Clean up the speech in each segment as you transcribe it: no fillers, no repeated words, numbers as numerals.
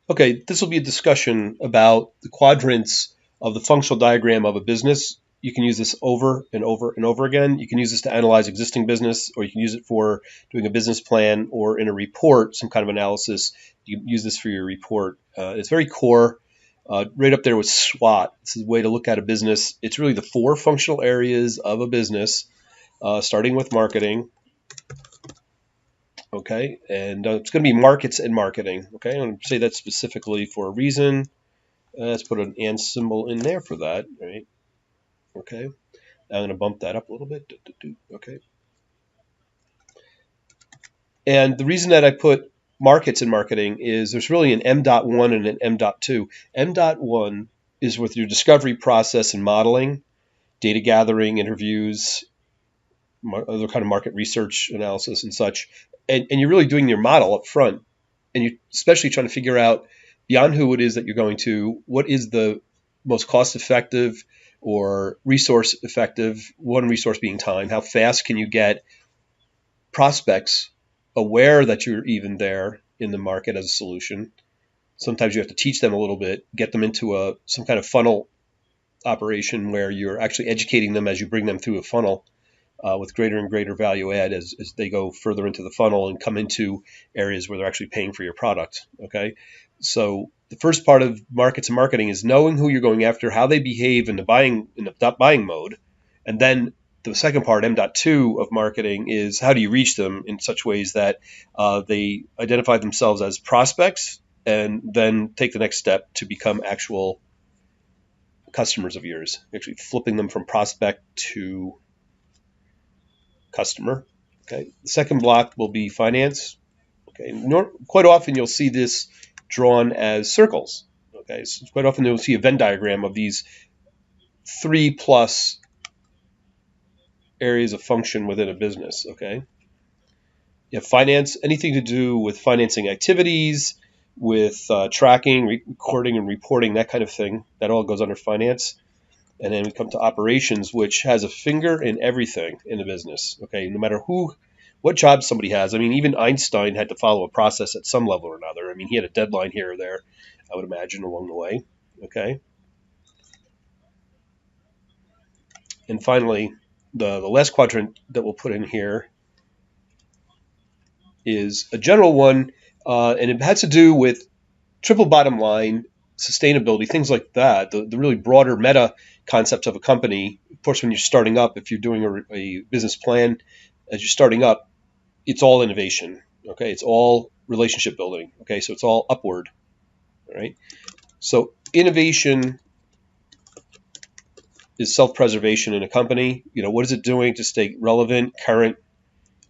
Okay, this will be a discussion about the quadrants of the functional diagram of a business. You can use this over and over and over again. You can use this to analyze existing business, or you can use it for doing a business plan or in a report, some kind of analysis. You can use this for your report. It's very core, right up there with SWOT. This is a way to look at a business. It's really the four functional areas of a business, starting with marketing. Okay, and it's going to be markets and marketing. Okay, I'm going to say that specifically for a reason. Let's put an and symbol in there for that, right? Okay, I'm going to bump that up a little bit. Okay, and the reason that I put markets in marketing is there's really an M.1 and an M.2. M.1 is with your discovery process and modeling, data gathering, interviews, other kind of market research analysis and such. And you're really doing your model up front. And you're especially trying to figure out beyond who it is that you're going to, what is the most cost effective or resource effective, one resource being time. How fast can you get prospects aware that you're even there in the market as a solution? Sometimes you have to teach them a little bit, get them into some kind of funnel operation where you're actually educating them as you bring them through a funnel with greater and greater value add as they go further into the funnel and come into areas where they're actually paying for your product. Okay, so the first part of markets and marketing is knowing who you're going after, how they behave in the buying mode, and then the second part, M.2 of marketing, is how do you reach them in such ways that they identify themselves as prospects and then take the next step to become actual customers of yours, actually flipping them from prospect to customer. Okay. The second block will be finance. Okay. Quite often you'll see this drawn as circles. Okay. So quite often you'll see a Venn diagram of these 3+ areas of function within a business. Okay. You have finance, anything to do with financing activities, with tracking, recording, and reporting, that kind of thing. That all goes under finance. And then we come to operations, which has a finger in everything in the business. Okay, no matter what job somebody has. I mean, even Einstein had to follow a process at some level or another. I mean, he had a deadline here or there, I would imagine, along the way. Okay, and finally, the last quadrant that we'll put in here is a general one, and it has to do with triple bottom line, sustainability, things like that, the really broader meta concepts of a company. Of course, when you're starting up, if you're doing a business plan, as you're starting up, it's all innovation. Okay, it's all relationship building. Okay, so it's all upward. All right, so innovation is self-preservation in a company. What is it doing to stay relevant, current,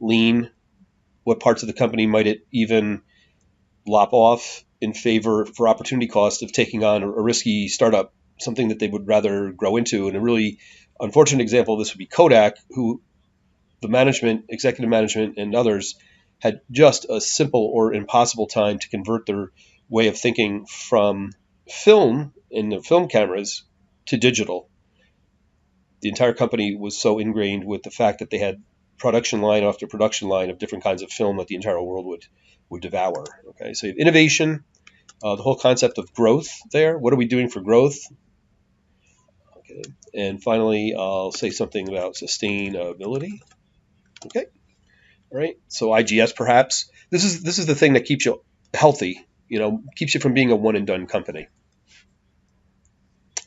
lean? What parts of the company might it even lop off in favor for opportunity cost of taking on a risky startup, something that they would rather grow into? And a really unfortunate example of this would be Kodak, who the management, executive management, and others had just a simple or impossible time to convert their way of thinking from film in the film cameras to digital. The entire company was so ingrained with the fact that they had production line after production line of different kinds of film that the entire world would devour. Okay, so you have innovation, the whole concept of growth there. What are we doing for growth? Okay, and finally, I'll say something about sustainability. Okay, all right. So IGS, perhaps this is the thing that keeps you healthy. Keeps you from being a one and done company.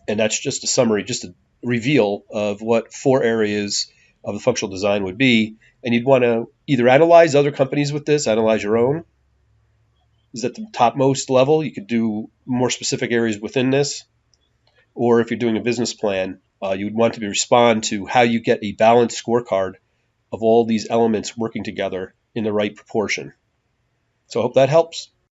And that's just a summary, just a reveal of what 4 areas of the functional design would be. And you'd want to either analyze other companies with this, analyze your own. Is at the topmost level. You could do more specific areas within this. Or if you're doing a business plan, you would want to respond to how you get a balanced scorecard of all these elements working together in the right proportion. So I hope that helps.